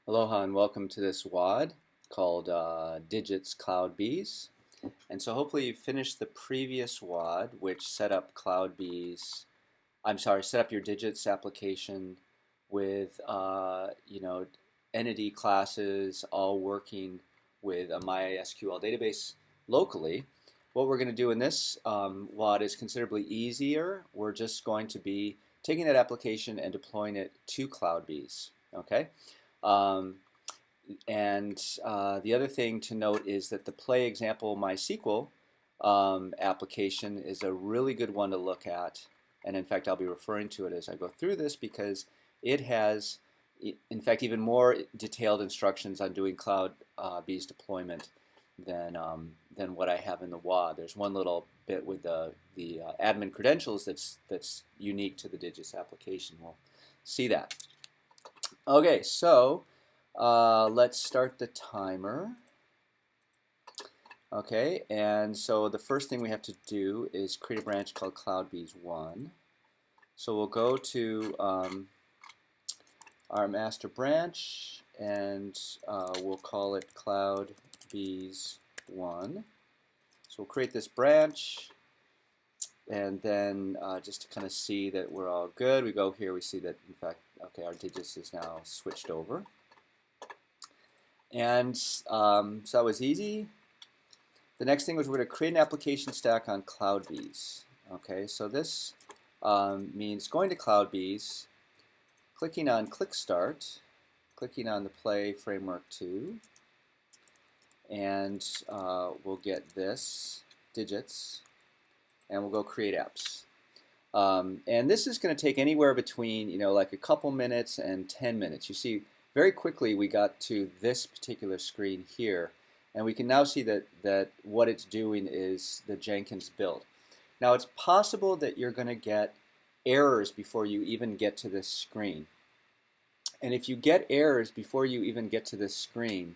Aloha and welcome to this WOD called Digits CloudBees. And so hopefully you finished the previous WOD, which set up CloudBees. Set up your Digits application with entity classes all working with a MySQL database locally. What we're going to do in this WOD is considerably easier. We're just going to be taking that application and deploying it to CloudBees. Okay. Um, the other thing to note is that the Play Example MySQL application is a really good one to look at. And in fact, I'll be referring to it as I go through this because it has, in fact, even more detailed instructions on doing CloudBees deployment than what I have in the WOD. There's one little bit with the admin credentials that's unique to the Digits application. We'll see that. Okay, so let's start the timer. Okay, and so the first thing we have to do is create a branch called CloudBees1. So we'll go to our master branch and we'll call it CloudBees1. So we'll create this branch, and then just to kind of see that we're all good, we go here, we see that in fact, okay, our digits is now switched over. And so that was easy. The next thing was we're going to create an application stack on CloudBees. Okay, so this means going to CloudBees, clicking on Click Start, clicking on the Play Framework 2, and we'll get this, digits, and we'll go create apps. And this is going to take anywhere between, like a couple minutes and 10 minutes. You see, very quickly we got to this particular screen here, and we can now see that what it's doing is the Jenkins build. Now it's possible that you're going to get errors before you even get to this screen. And if you get errors before you even get to this screen,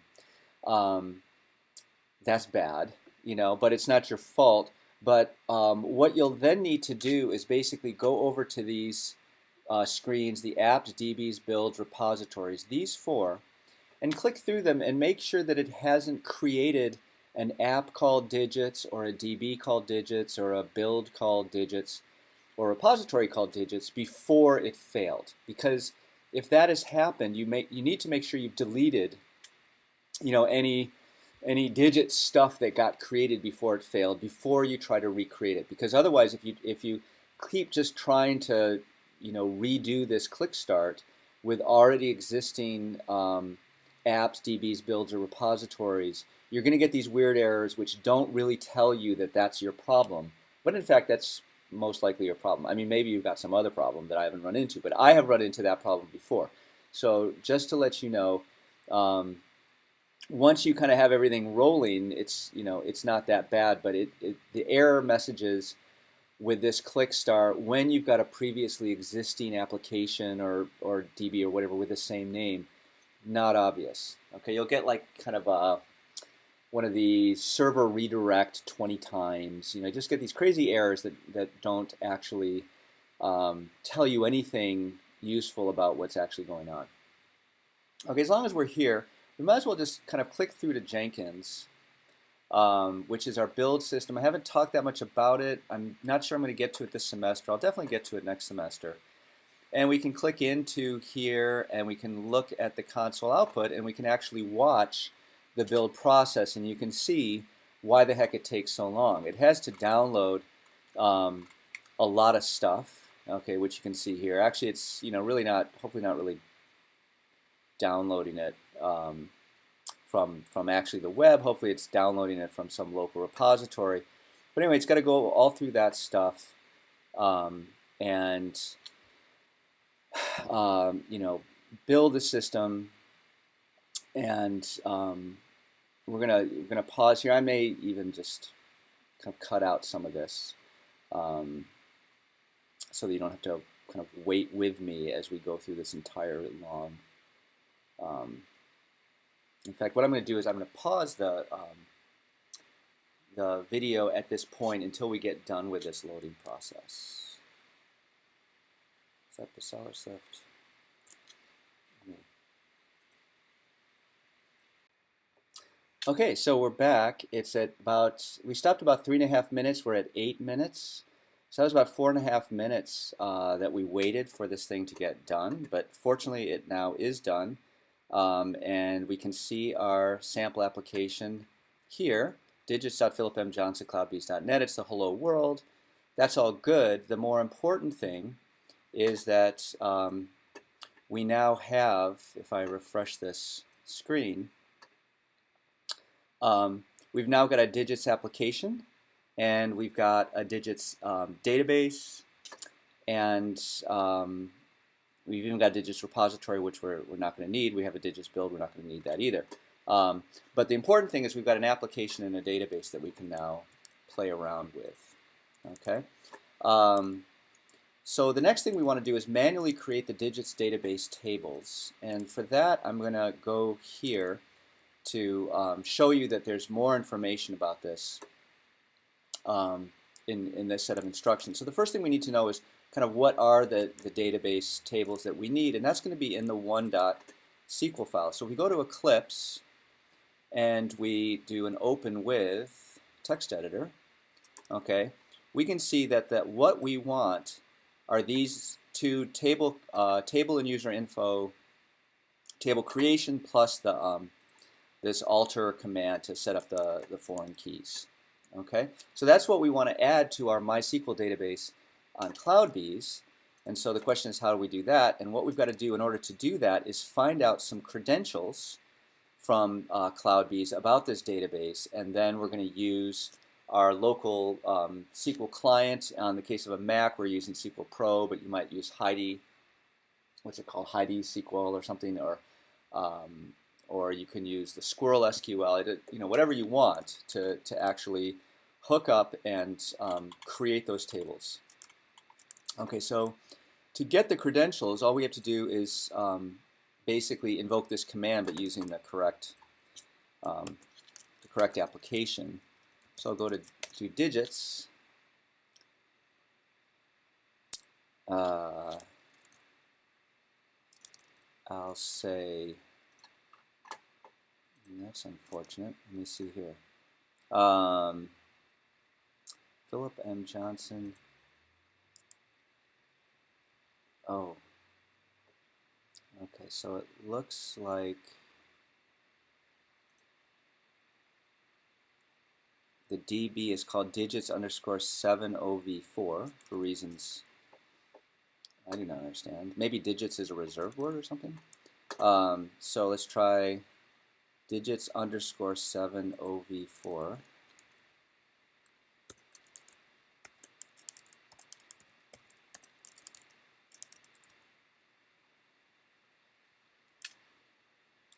that's bad, but it's not your fault. But what you'll then need to do is basically go over to these screens, the apps, DBs, builds, repositories, these four, and click through them and make sure that it hasn't created an app called digits or a DB called digits or a build called digits or a repository called digits before it failed. Because if that has happened, you need to make sure you've deleted any digit stuff that got created before it failed before you try to recreate it. Because otherwise, if you keep just trying to redo this click start with already existing apps, DBs, builds, or repositories, you're going to get these weird errors which don't really tell you that that's your problem. But in fact, that's most likely your problem. I mean, maybe you've got some other problem that I haven't run into, but I have run into that problem before. So just to let you know, once you kind of have everything rolling, it's not that bad. But the error messages with this click start when you've got a previously existing application or DB or whatever with the same name, not obvious. Okay, you'll get like kind of one of the server redirect 20 times. Just get these crazy errors that don't actually tell you anything useful about what's actually going on. Okay, as long as we're here, we might as well just kind of click through to Jenkins, which is our build system. I haven't talked that much about it. I'm not sure I'm going to get to it this semester. I'll definitely get to it next semester. And we can click into here and we can look at the console output and we can actually watch the build process, and you can see why the heck it takes so long. It has to download a lot of stuff, okay, which you can see here. Actually, it's hopefully not really downloading it from actually the web. Hopefully it's downloading it from some local repository. But anyway, it's got to go all through that stuff and build the system. And we're gonna pause here. I may even just kind of cut out some of this so that you don't have to kind of wait with me as we go through this entire long. In fact, what I'm going to do is I'm going to pause the video at this point until we get done with this loading process. Is that the solar sift? Okay, so we're back. It's at about, we stopped about 3.5 minutes. We're at 8 minutes. So that was about 4.5 minutes that we waited for this thing to get done. But fortunately, it now is done. And we can see our sample application here, digits.philipmjohnsonCloudBees.net. It's the hello world. That's all good. The more important thing is that we now have, if I refresh this screen, we've now got a digits application, and we've got a digits database, and we've even got a digits repository, which we're not going to need. We have a digits build. We're not going to need that either. But the important thing is we've got an application and a database that we can now play around with. Okay. So the next thing we want to do is manually create the digits database tables. And for that, I'm going to go here to show you that there's more information about this in this set of instructions. So the first thing we need to know is kind of what are the database tables that we need, and that's going to be in the one.sql file. So if we go to Eclipse and we do an open with text editor, okay, we can see that what we want are these two table and user info, table creation plus the this alter command to set up the foreign keys. Okay, so that's what we want to add to our MySQL database on CloudBees. And so the question is, how do we do that? And what we've got to do in order to do that is find out some credentials from CloudBees about this database, and then we're going to use our local SQL client. On the case of a Mac, we're using SQL Pro, but you might use Heidi, what's it called, Heidi SQL or something, or you can use the Squirrel SQL, whatever you want to actually hook up and create those tables. Okay, so to get the credentials, all we have to do is basically invoke this command, but using the correct application. So I'll go to digits. I'll say, that's unfortunate. Let me see here. Philip M. Johnson. Oh. Okay, so it looks like the DB is called digits_7OV4 for reasons I do not understand. Maybe digits is a reserved word or something. So let's try digits_7OV4.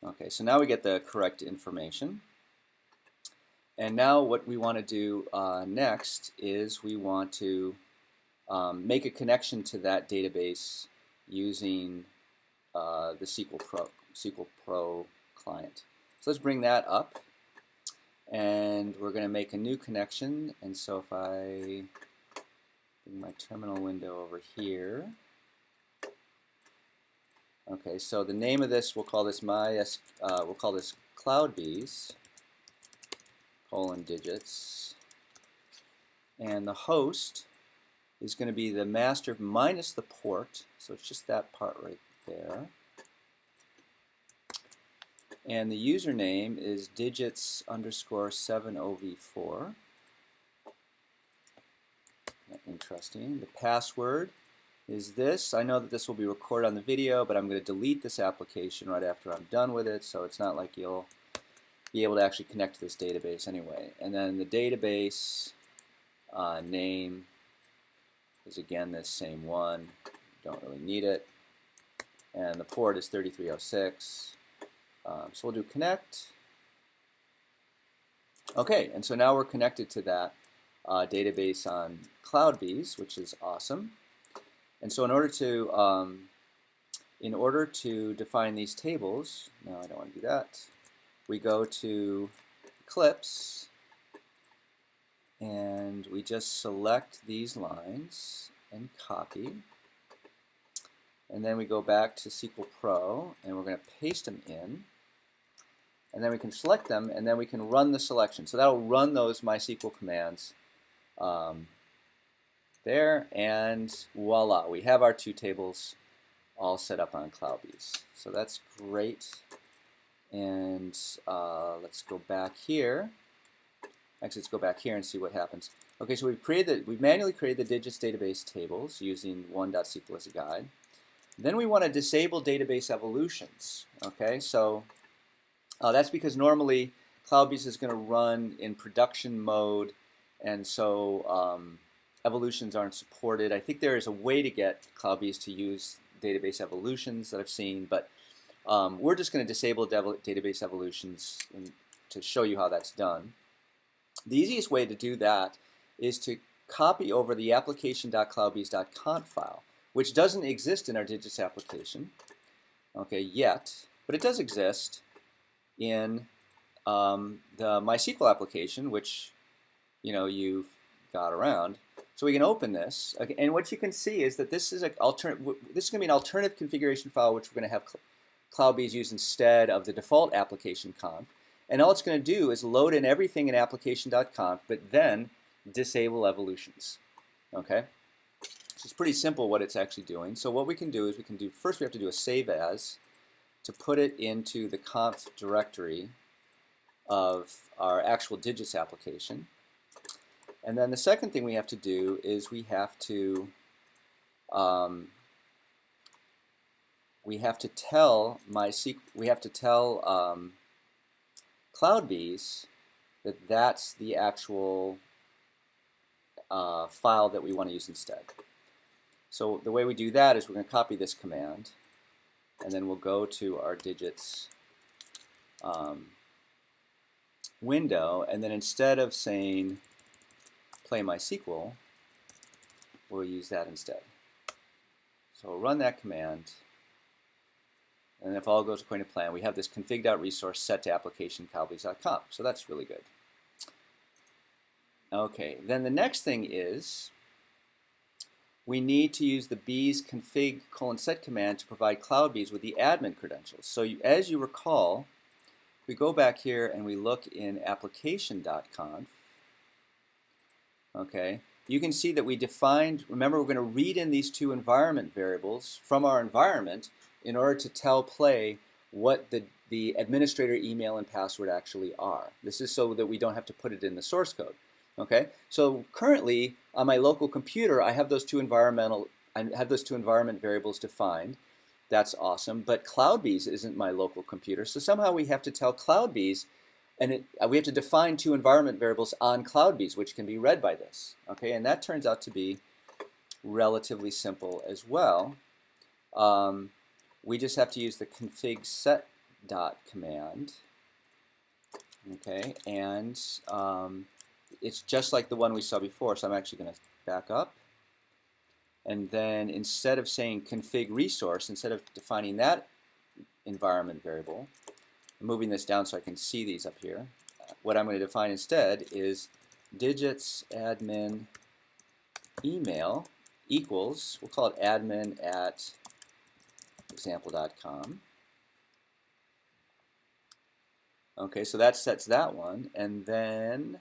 Okay, so now we get the correct information. And now what we want to do next is we want to make a connection to that database using the SQL Pro client. So let's bring that up, and we're going to make a new connection. And so if I bring my terminal window over here, okay, so the name of this, we'll call this CloudBees :digits, and the host is going to be the master minus the port, so it's just that part right there. And the username is digits_7OV4. Interesting. The password is this. I know that this will be recorded on the video, but I'm going to delete this application right after I'm done with it, so it's not like you'll be able to actually connect to this database anyway. And then the database name is again this same one. Don't really need it. And the port is 3306. So we'll do connect. Okay, and so now we're connected to that database on CloudBees, which is awesome. And so in order to define these tables, no, I don't want to do that. We go to Eclipse, and we just select these lines and copy. And then we go back to SQL Pro, and we're going to paste them in. and then we can select them, and then we can run the selection. So that'll run those MySQL commands there, and voila, we have our two tables all set up on CloudBees. So that's great. And let's go back here. Actually, let's go back here and see what happens. Okay, so we've manually created the digits database tables using one.sql as a guide. Then we want to disable database evolutions. Okay, so that's because normally CloudBees is going to run in production mode, and so evolutions aren't supported. I think there is a way to get CloudBees to use database evolutions that I've seen, but we're just going to disable database evolutions to show you how that's done. The easiest way to do that is to copy over the application.cloudbees.conf file, which doesn't exist in our digits application, okay, yet, but it does exist in the MySQL application, which you've got around. So we can open this, okay, and what you can see is that this is going to be an alternative configuration file which we're going to have CloudBees use instead of the default application conf. And all it's going to do is load in everything in application.conf, but then disable evolutions. Okay? So it's pretty simple what it's actually doing. So what we can do is first we have to do a save as to put it into the conf directory of our actual digits application. And then the second thing we have to do is we have to tell CloudBees that that's the actual file that we want to use instead. So the way we do that is we're going to copy this command, and then we'll go to our digits window, and then instead of saying play MySQL, we'll use that instead. So we'll run that command, and if all goes according to plan, we have this config.resource set to application CloudBees.conf. So that's really good. Okay, then the next thing is we need to use the bees config:set command to provide CloudBees with the admin credentials. So as you recall, we go back here and we look in application.conf. Okay, you can see that we defined, remember we're going to read in these two environment variables from our environment in order to tell Play what the administrator email and password actually are. This is so that we don't have to put it in the source code. Okay, so currently on my local computer I have those two environment variables defined. That's awesome, but CloudBees isn't my local computer, so somehow we have to tell CloudBees, and we have to define two environment variables on CloudBees, which can be read by this. Okay, and that turns out to be relatively simple as well. We just have to use the config:set command. Okay, and it's just like the one we saw before, so I'm actually going to back up. And then instead of saying config resource, instead of defining that environment variable, I'm moving this down so I can see these up here. What I'm going to define instead is digits admin email equals, we'll call it admin at example.com. Okay, so that sets that one, and then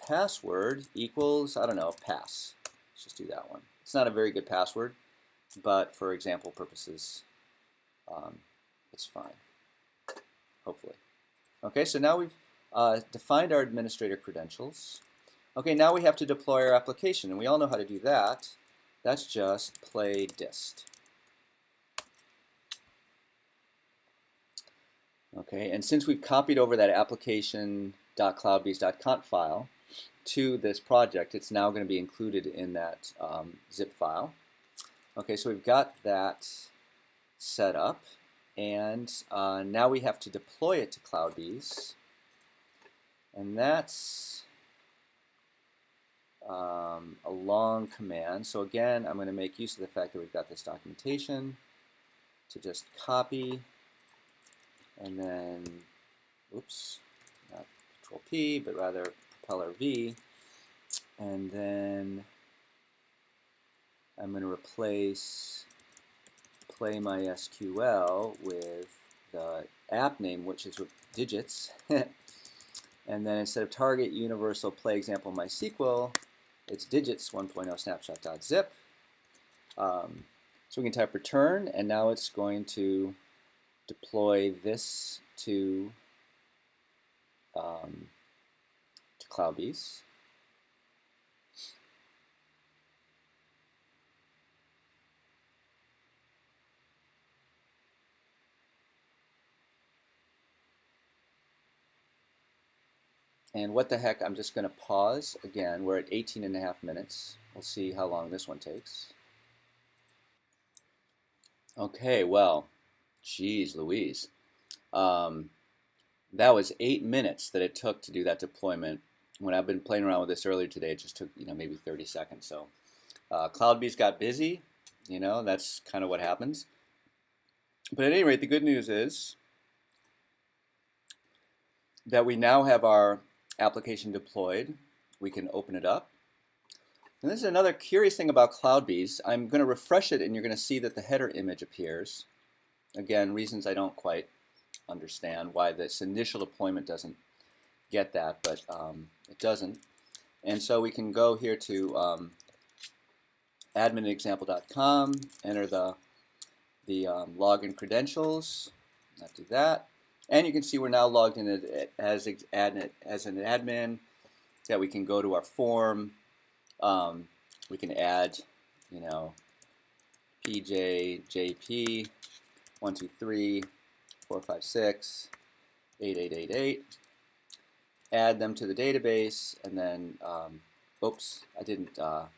password equals, I don't know, pass. Let's just do that one. It's not a very good password, but for example purposes, it's fine, hopefully. Okay, so now we've defined our administrator credentials. Okay, now we have to deploy our application, and we all know how to do that. That's just play dist. Okay, and since we've copied over that application.cloudbees.conf file to this project, it's now going to be included in that zip file. Okay, so we've got that set up, and now we have to deploy it to CloudBees, and that's a long command. So again, I'm going to make use of the fact that we've got this documentation to just copy, and then, oops, not Control P, but rather Propeller V, and then I'm going to replace play MySQL with the app name, which is with digits. And then instead of target universal play example MySQL, it's digits 1.0 snapshot.zip. So we can type return, and now it's going to deploy this to CloudBees. And what the heck, I'm just going to pause again. We're at 18.5 minutes. We'll see how long this one takes. Okay, well, geez Louise. That was 8 minutes that it took to do that deployment. When I've been playing around with this earlier today, it just took maybe 30 seconds. So CloudBees got busy. That's kind of what happens. But at any rate, the good news is that we now have our application deployed. We can open it up. And this is another curious thing about CloudBees. I'm going to refresh it, and you're going to see that the header image appears. Again, reasons I don't quite understand why this initial deployment doesn't get that, but it doesn't. And so we can go here to adminexample.com, enter the login credentials, not do that, and you can see we're now logged in as an admin. That we can go to our form. We can add, PJ, JP, 1, 2, 3, 4, 5, 6, 8, 8, 8, 8. Add them to the database, and then, oops, I didn't. I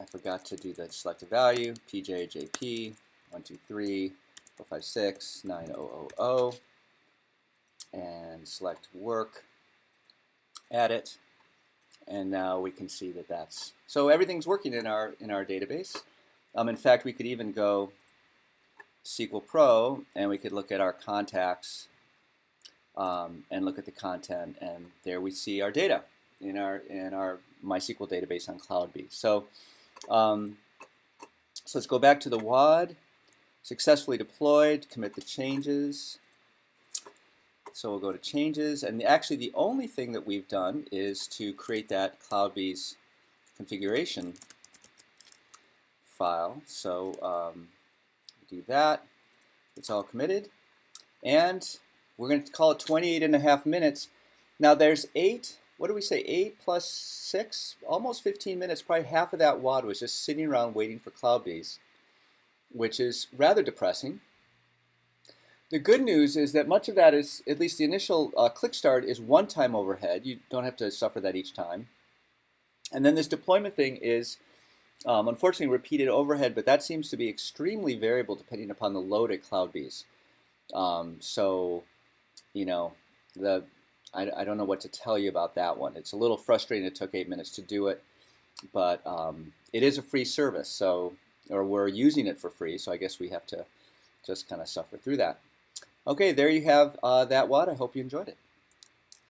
forgot to do the selected value. PJ, JP, 1, 2, 3, 4, 5, 6, 9, 0, 0, 0, and select work. Add it. And now we can see that that's so everything's working in our database. In fact, we could even go SQL Pro, and we could look at our contacts and look at the content, and there we see our data in our MySQL database on CloudBees. So so let's go back to the WOD. Successfully deployed. Commit the changes. So we'll go to changes, and actually the only thing that we've done is to create that CloudBees configuration file. So do that. It's all committed, and we're going to call it 28.5 minutes. Now there's 8. What do we say? 8 plus 6, almost 15 minutes. Probably half of that WOD was just sitting around waiting for CloudBees, which is rather depressing. The good news is that much of that is, at least the initial click start, is one-time overhead. You don't have to suffer that each time. And then this deployment thing is, unfortunately, repeated overhead, but that seems to be extremely variable depending upon the load at CloudBees. So, I don't know what to tell you about that one. It's a little frustrating. It took 8 minutes to do it, but it is a free service, so or we're using it for free. So I guess we have to just kind of suffer through that. Okay, there you have that WOD. I hope you enjoyed it.